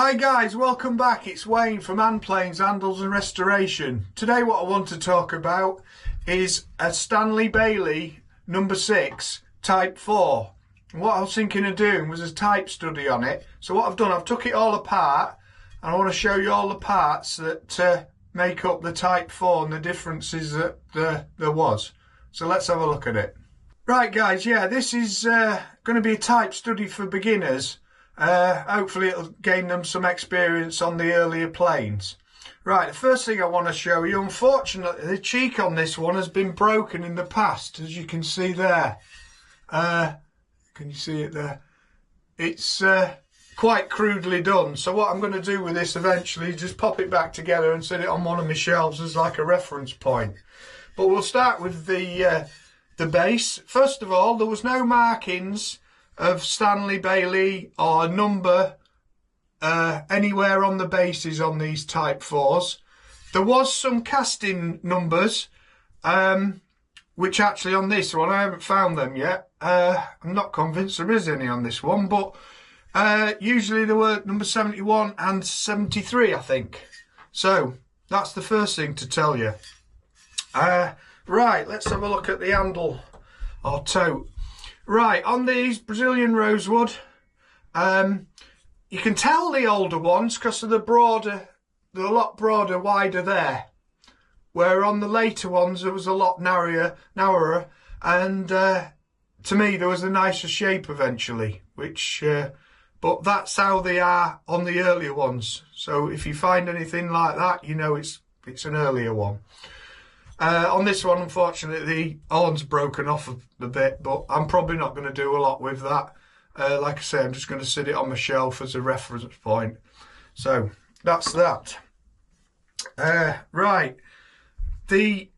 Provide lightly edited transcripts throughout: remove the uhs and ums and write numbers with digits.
Hi guys, welcome back. It's Wayne from Handplanes, Handles and Restoration. Today what I want to talk about is a Stanley Bailey number 6 Type 4. And what I was thinking of doing was a type study on it. So what I've done, I've took it all apart and I want to show you all the parts that make up the Type 4 and the differences that there was. So let's have a look at it. Right guys, yeah, this is going to be a type study for beginners. Hopefully it'll gain them some experience on the earlier planes. Right, the first thing I want to show you, unfortunately the cheek on this one has been broken in the past, as you can see there. Can you see it there? It's quite crudely done, so what I'm going to do with this eventually is just pop it back together and set it on one of my shelves as like a reference point. But we'll start with the base. First of all, there was no markings of Stanley Bailey or number anywhere on the bases on these Type 4s. There was some casting numbers, which actually on this one, I haven't found them yet. I'm not convinced there is any on this one, but usually there were number 71 and 73, I think. So that's the first thing to tell you. Right, let's have a look at the handle or tote. Right, on these Brazilian rosewood, you can tell the older ones because of the broader, they're a lot broader, wider there. Where on the later ones it was a lot narrower, and to me there was a nicer shape eventually, which, but that's how they are on the earlier ones. So if you find anything like that, you know it's an earlier one. On this one, unfortunately, the horn's broken off a bit, but I'm probably not going to do a lot with that. Like I say, I'm just going to sit it on my shelf as a reference point. So that's that. Right, the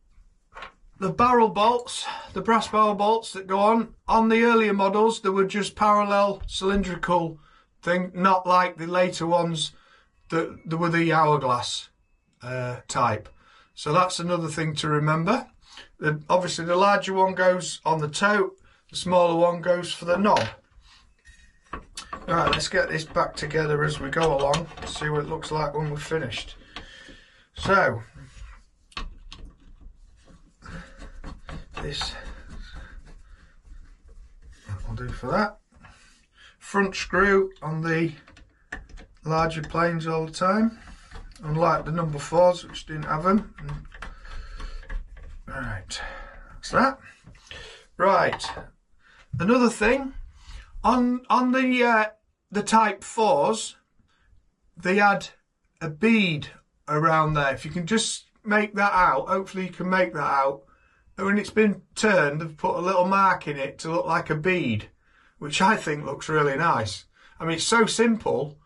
barrel bolts, the brass barrel bolts that go on the earlier models, they were just parallel cylindrical thing, not like the later ones that were the hourglass type. So that's another thing to remember. Obviously the larger one goes on the tote, the smaller one goes for the knob. Alright, let's get this back together as we go along, see what it looks like when we're finished. So, this will do for that. Front screw on the larger planes all the time, unlike the number 4s which didn't have them. Right, that's that. Right, another thing, on the Type 4s, they had a bead around there. If you can just make that out, hopefully you can make that out. And when it's been turned, they've put a little mark in it to look like a bead, which I think looks really nice. I mean, it's so simple,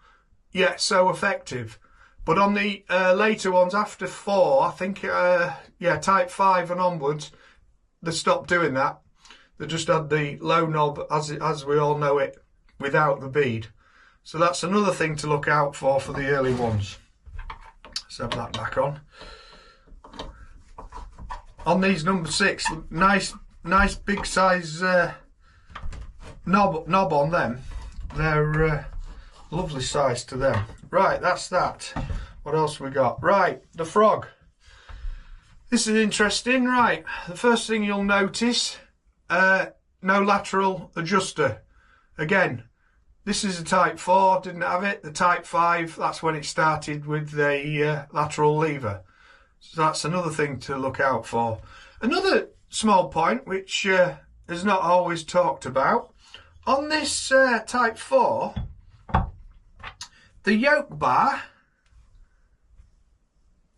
yet so effective. But on the later ones after 4, I think, yeah, Type 5 and onwards, they stopped doing that. They just had the low knob, as we all know it, without the bead. So that's another thing to look out for the early ones. Let's have that back on. On these number 6, nice big size knob on them. They're lovely size to them. Right, that's that. What else we got? Right, the frog. This is interesting. Right, the first thing you'll notice, no lateral adjuster. Again, this is a Type 4, didn't have it. The Type 5, that's when it started with the lateral lever. So that's another thing to look out for. Another small point, which is not always talked about, on this Type 4, the yoke bar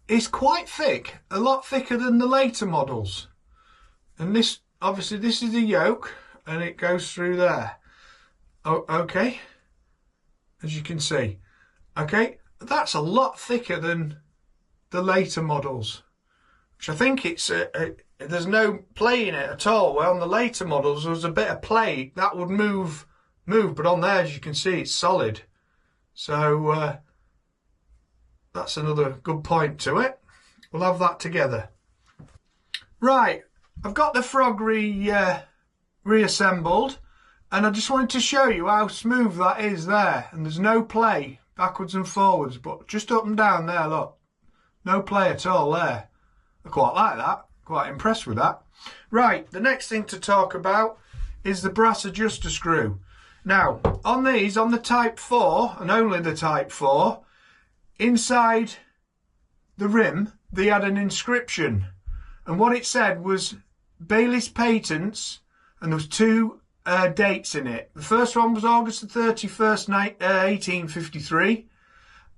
is quite thick, a lot thicker than the later models. And this, obviously this is the yoke and it goes through there. Oh, okay, as you can see. Okay, that's a lot thicker than the later models, which I think it's there's no play in it at all. Where on the later models there was a bit of play that would move, but on there, as you can see, it's solid. So that's another good point to it. We'll have that together. Right, I've got the frog reassembled, and I just wanted to show you how smooth that is there, and there's no play backwards and forwards, but just up and down there, look. No play at all there. I quite like that. Quite impressed with that. Right, the next thing to talk about is the brass adjuster screw. Now, on these, on the Type 4, and only the Type 4, inside the rim, they had an inscription. And what it said was Bailey's Patents, and there was two dates in it. The first one was August the 31st, 1853,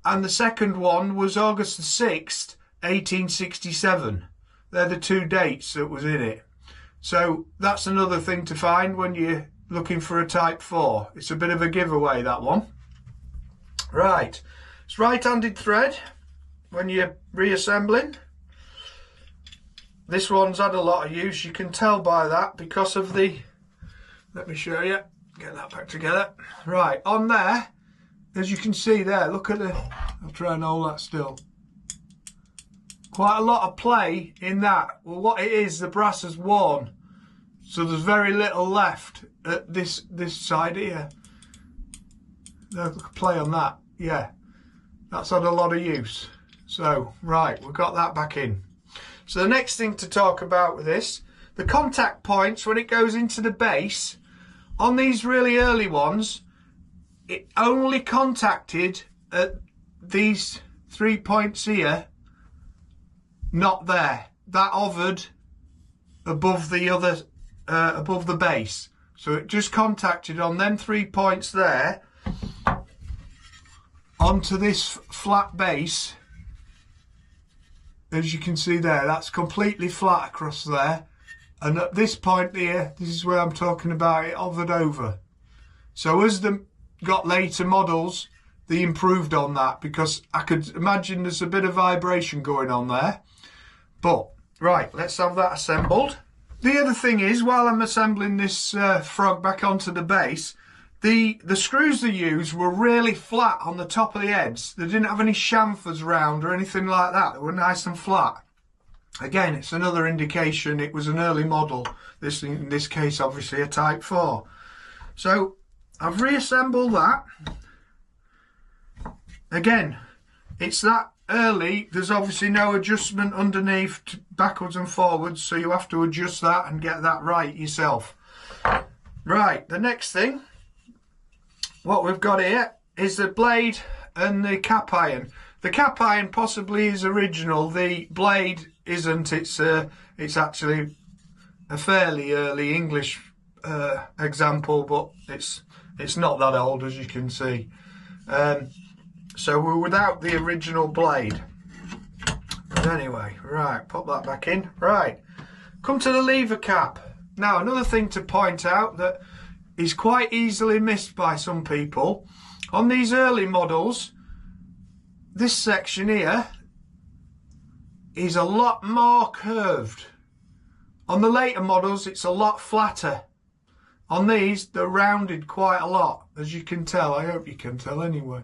and the second one was August the 6th, 1867. They're the two dates that was in it. So that's another thing to find when you're looking for a Type 4. It's a bit of a giveaway, that one. Right, it's right-handed thread when you're reassembling. This one's had a lot of use, you can tell by that, because of the... Let me show you. Get that back together. Right, on there, as you can see there, look at the... I'll try and hold that still. Quite a lot of play in that. Well, what it is, the brass has worn, so there's very little left at this side here. Look, play on that. Yeah, that's had a lot of use. So, right, we've got that back in. So the next thing to talk about with this, the contact points when it goes into the base, on these really early ones, it only contacted at these 3 points here, not there. That hovered above the other, above the base. So it just contacted on them 3 points there, onto this flat base. As you can see there, that's completely flat across there. And at this point here, this is where I'm talking about, it hovered over. So as they got later models, they improved on that, because I could imagine there's a bit of vibration going on there. But, right, let's have that assembled. The other thing is, while I'm assembling this frog back onto the base, the screws they used were really flat on the top of the heads. They didn't have any chamfers round or anything like that. They were nice and flat. Again, it's another indication it was an early model. This, in this case, obviously a Type 4. So I've reassembled that. Again, it's that early. There's obviously no adjustment underneath backwards and forwards, so you have to adjust that and get that right yourself. Right, the next thing, what we've got here is the blade and the cap iron. The cap iron possibly is original, the blade isn't. It's actually a fairly early English example, but it's not that old, as you can see. So we're without the original blade. But anyway, right, pop that back in. Right, come to the lever cap. Now, another thing to point out that is quite easily missed by some people. On these early models, this section here is a lot more curved. On the later models, it's a lot flatter. On these, they're rounded quite a lot, as you can tell. I hope you can tell anyway.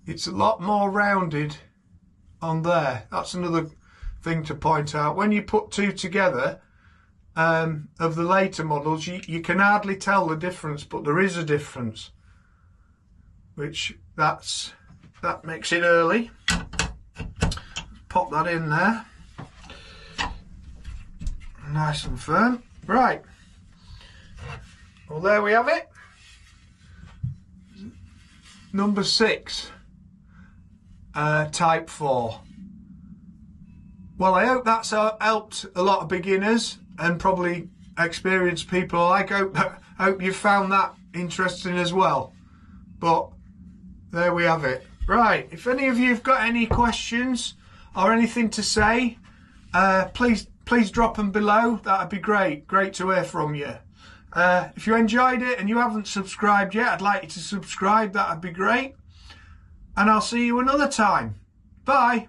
It's a lot more rounded on there. That's another thing to point out. When you put two together, of the later models, you can hardly tell the difference, but there is a difference, which that makes it early. Pop that in there, nice and firm. Right, well, there we have it, number 6, Type 4. Well, I hope that's helped a lot of beginners and probably experienced people alike. Hope you found that interesting as well. But there we have it. Right, if any of you have got any questions or anything to say, please drop them below. That'd be great. Great to hear from you. If you enjoyed it and you haven't subscribed yet, I'd like you to subscribe. That'd be great. And I'll see you another time. Bye.